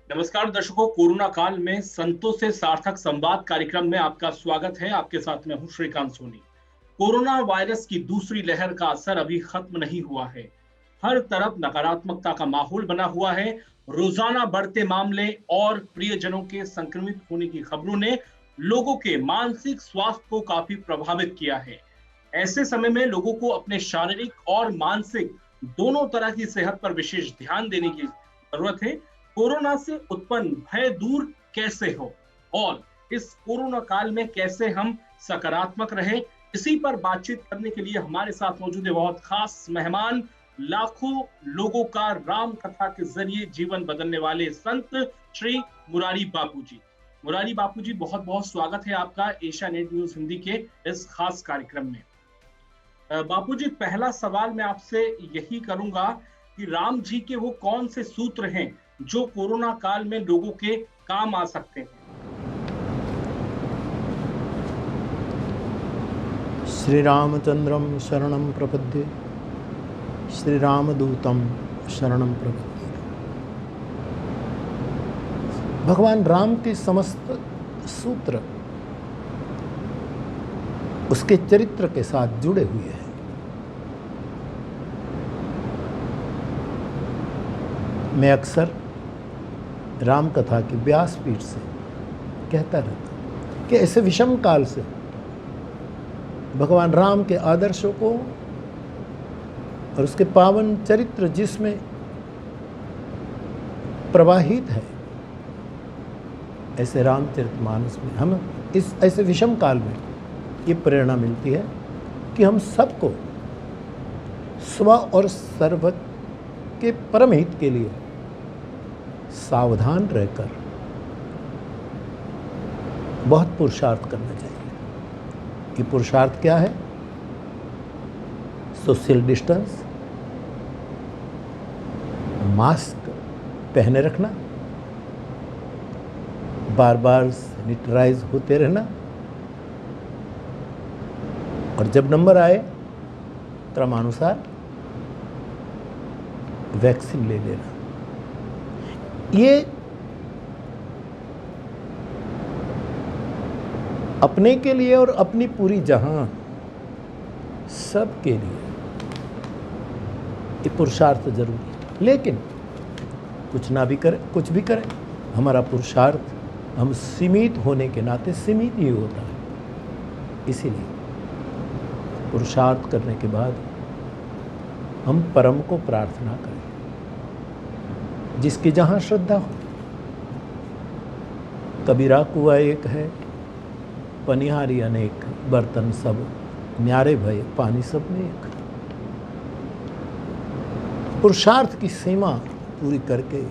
नमस्कार दर्शकों, कोरोना काल में संतों से सार्थक संवाद कार्यक्रम में आपका स्वागत है। आपके साथ मैं हूं श्रीकांत सोनी। कोरोना वायरस की दूसरी लहर का असर अभी खत्म नहीं हुआ है। हर तरफ नकारात्मकता का माहौल बना हुआ है। रोजाना बढ़ते मामले और प्रियजनों के संक्रमित होने की खबरों ने लोगों के मानसिक स्वास्थ्य को काफी प्रभावित किया है। ऐसे समय में लोगों को अपने शारीरिक और मानसिक दोनों तरह की सेहत पर विशेष ध्यान देने की जरूरत है। कोरोना से उत्पन्न भय दूर कैसे हो और इस कोरोना काल में कैसे हम सकारात्मक रहे, इसी पर बातचीत करने के लिए हमारे साथ मौजूद है बहुत खास मेहमान, लाखों लोगों का राम कथा के जरिए जीवन बदलने वाले संत श्री मुरारी बापूजी। मुरारी बापूजी, बहुत बहुत स्वागत है आपका एशिया नेट न्यूज हिंदी के इस खास कार्यक्रम में। बापूजी, पहला सवाल मैं आपसे यही करूंगा कि राम जी के वो कौन से सूत्र हैं जो कोरोना काल में लोगों के काम आ सकते हैं? श्री रामचंद्रम शरणं प्रपद्ये, श्री रामदूतम शरणं प्रपद्ये। भगवान राम के समस्त सूत्र उसके चरित्र के साथ जुड़े हुए हैं। मैं अक्सर राम कथा की व्यासपीठ से कहता रहता कि ऐसे विषम काल से भगवान राम के आदर्शों को और उसके पावन चरित्र जिसमें प्रवाहित है, ऐसे रामचरितमानस में हम इस ऐसे विषम काल में ये प्रेरणा मिलती है कि हम सबको स्व और सर्व के परम हित के लिए सावधान रहकर बहुत पुरुषार्थ करना चाहिए। ये पुरुषार्थ क्या है? सोशल डिस्टेंस, मास्क पहने रखना, बार बार सैनिटाइज होते रहना और जब नंबर आए क्रमानुसार वैक्सीन ले लेना। ये अपने के लिए और अपनी पूरी जहां सब के लिए ये पुरुषार्थ जरूरी है। लेकिन कुछ ना भी करें, कुछ भी करें, हमारा पुरुषार्थ हम सीमित होने के नाते सीमित ही होता है। इसीलिए पुरुषार्थ करने के बाद हम परम को प्रार्थना करें, जिसकी जहाँ श्रद्धा हो। कबीरा कुआ एक है, पनिहारी अनेक, बर्तन सब न्यारे भय, पानी सब में एक। पुरुषार्थ की सीमा पूरी करके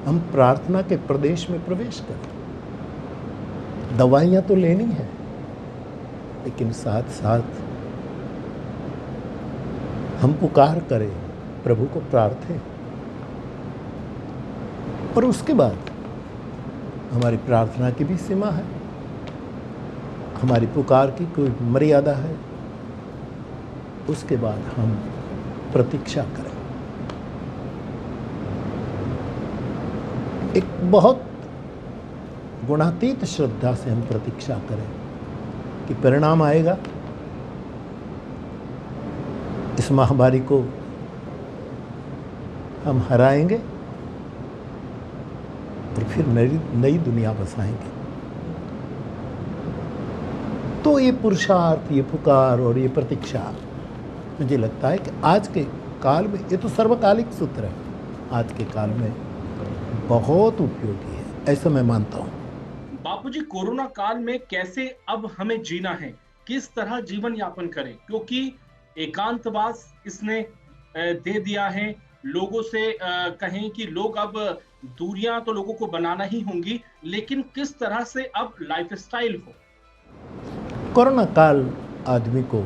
हम प्रार्थना के प्रदेश में प्रवेश करें। दवाइयाँ तो लेनी है, लेकिन साथ साथ हम पुकार करें, प्रभु को प्रार्थें और उसके बाद हमारी प्रार्थना की भी सीमा है, हमारी पुकार की कोई मर्यादा है। उसके बाद हम प्रतीक्षा करें। एक बहुत गुणातीत श्रद्धा से हम प्रतीक्षा करें कि परिणाम आएगा, इस महामारी को हम हराएंगे और फिर नई दुनिया बसाएंगे। तो ये पुरुषार्थ, ये पुकार और ये प्रतीक्षा, मुझे लगता है कि आज के काल में, ये तो सर्वकालिक सूत्र है, आज के काल में बहुत उपयोगी है, ऐसा मैं मानता हूँ। बापूजी, कोरोना काल में कैसे अब हमें जीना है, किस तरह जीवन यापन करें, क्योंकि एकांतवास इसने दे दिया है। लोगों से कहें कि लोग अब दूरियां तो लोगों को बनाना ही होंगी, लेकिन किस तरह से अब लाइफस्टाइल हो। कोरोना काल आदमी को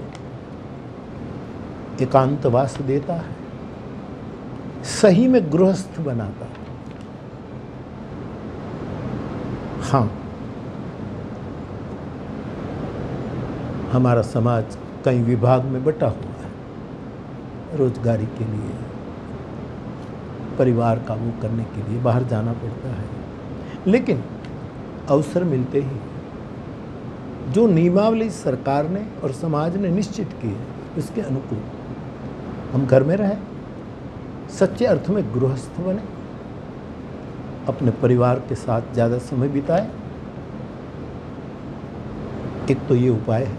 एकांतवास देता है, सही में गृहस्थ बनाता है। हाँ, हमारा समाज कई विभाग में बटा हुआ है, रोजगारी के लिए, परिवार का वो करने के लिए बाहर जाना पड़ता है। लेकिन अवसर मिलते ही जो नियमावली सरकार ने और समाज ने निश्चित की है उसके अनुकूल हम घर में रहें, सच्चे अर्थ में गृहस्थ बने, अपने परिवार के साथ ज़्यादा समय बिताएं। एक तो ये उपाय है।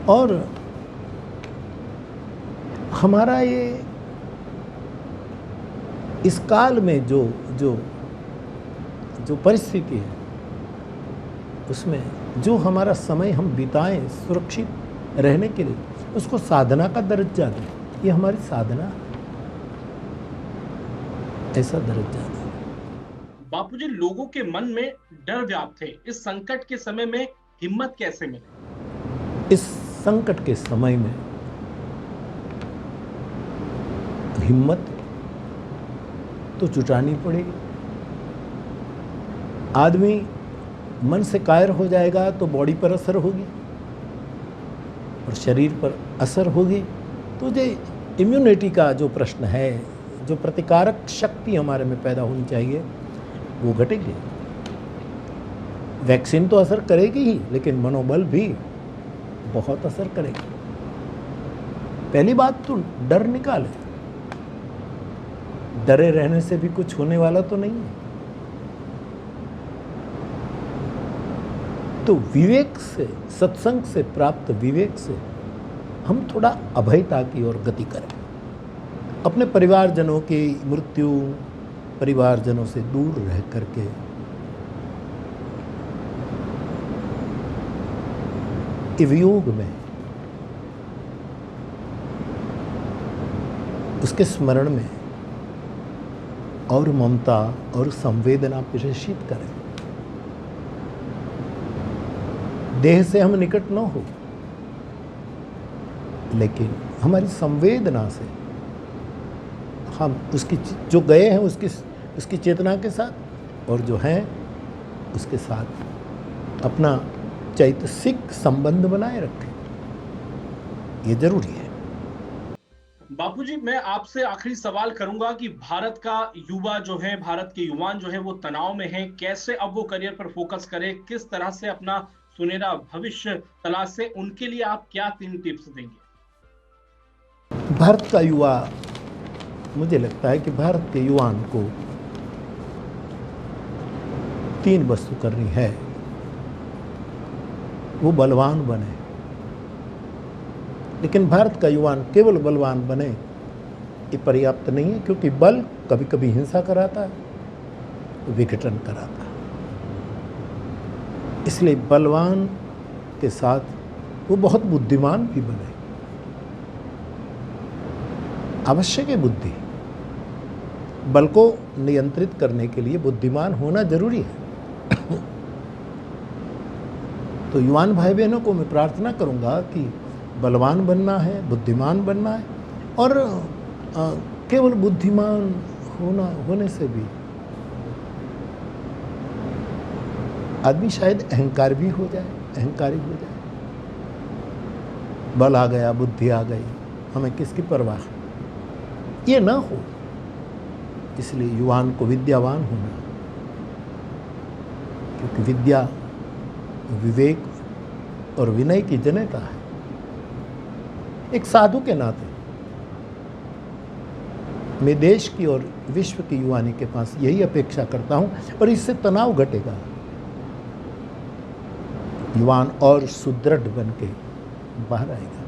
और हमारा ये इस काल में जो जो जो परिस्थिति है उसमें जो हमारा समय हम बिताएं सुरक्षित रहने के लिए, उसको साधना का दर्जा दें। ये हमारी साधना है, ऐसा दर्जा दें। बापूजी, लोगों के मन में डर व्याप्त है, इस संकट के समय में हिम्मत कैसे मिले? इस संकट के समय में हिम्मत तो जुटानी पड़ेगी। आदमी मन से कायर हो जाएगा तो बॉडी पर असर होगी और शरीर पर असर होगी, तो जो इम्यूनिटी का जो प्रश्न है, जो प्रतिकारक शक्ति हमारे में पैदा होनी चाहिए, वो घटेगी। वैक्सीन तो असर करेगी ही, लेकिन मनोबल भी बहुत असर करेगी। पहली बात तो डर निकाले। डरे रहने से भी कुछ होने वाला तो नहीं है। तो विवेक से, सत्संग से प्राप्त विवेक से हम थोड़ा अभयता की ओर गति करें। अपने परिवारजनों की मृत्यु, परिवारजनों से दूर रह करके वियोग में उसके स्मरण में और ममता और संवेदना प्रेषित करें। देह से हम निकट न हो, लेकिन हमारी संवेदना से हम उसकी जो गए हैं उसकी चेतना के साथ और जो हैं उसके साथ अपना चैतसिक संबंध बनाए रखें। ये जरूरी है। बापूजी, मैं आपसे आखिरी सवाल करूंगा कि भारत का युवा जो है, भारत के युवान जो है वो तनाव में है, कैसे अब वो करियर पर फोकस करे, किस तरह से अपना सुनहरा भविष्य तलाशे, उनके लिए आप क्या 3 टिप्स देंगे? भारत का युवा, मुझे लगता है कि भारत के युवान को 3 वस्तु करनी है। वो बलवान बने, लेकिन भारत का युवान केवल बलवान बने ये पर्याप्त नहीं है, क्योंकि बल कभी कभी हिंसा कराता है, विघटन कराता है। इसलिए बलवान के साथ वो बहुत बुद्धिमान भी बने। आवश्यक है बुद्धि। बल को नियंत्रित करने के लिए बुद्धिमान होना जरूरी है। तो युवान भाई बहनों को मैं प्रार्थना करूंगा कि बलवान बनना है, बुद्धिमान बनना है, और केवल बुद्धिमान होने से भी आदमी शायद अहंकार भी हो जाए, अहंकारी हो जाए। बल आ गया, बुद्धि आ गई, हमें किसकी परवाह, ये ना हो। इसलिए युवान को विद्यावान होना, क्योंकि विद्या विवेक और विनय की जनता है। एक साधु के नाते मैं देश की और विश्व की युवानी के पास यही अपेक्षा करता हूं, और इससे तनाव घटेगा। युवान और सुदृढ़ बन के बाहर आएगा।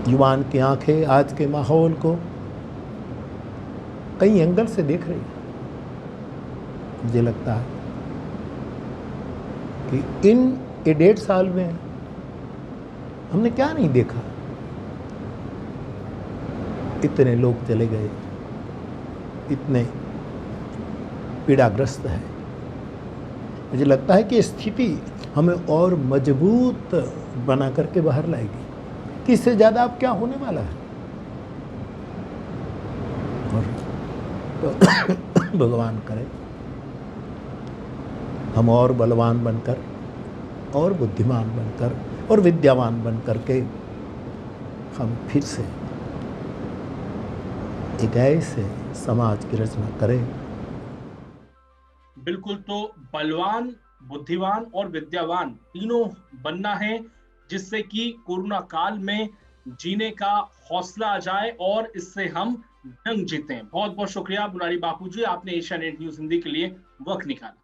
युवान की आंखें आज के माहौल को कई एंगल से देख रही है। मुझे लगता है कि इन 1.5 साल में हमने क्या नहीं देखा। इतने लोग चले गए, इतने पीड़ाग्रस्त हैं। मुझे लगता है कि स्थिति हमें और मजबूत बना करके बाहर लाएगी कि इससे ज़्यादा अब क्या होने वाला है। और तो भगवान करे हम और बलवान बनकर और बुद्धिमान बनकर और विद्यावान बनकर के हम फिर से एक ऐसे समाज की रचना करें। बिल्कुल, तो बलवान, बुद्धिमान और विद्यावान तीनों बनना है, जिससे कि कोरोना काल में जीने का हौसला आ जाए और इससे हम जंग जीतें। बहुत बहुत शुक्रिया मुरारी बापू जी, आपने एशिया नेट न्यूज हिंदी के लिए वक्त निकाला।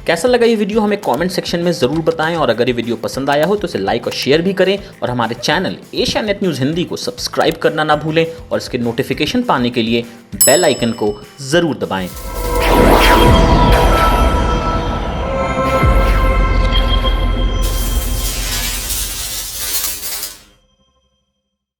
कैसा लगा ये वीडियो हमें कमेंट सेक्शन में ज़रूर बताएं, और अगर ये वीडियो पसंद आया हो तो इसे लाइक और शेयर भी करें, और हमारे channel Asia net news Hindi को सब्सक्राइब करना ना भूलें, और इसके नोटिफिकेशन पाने के लिए बेल आइकन को ज़रूर दबाएं।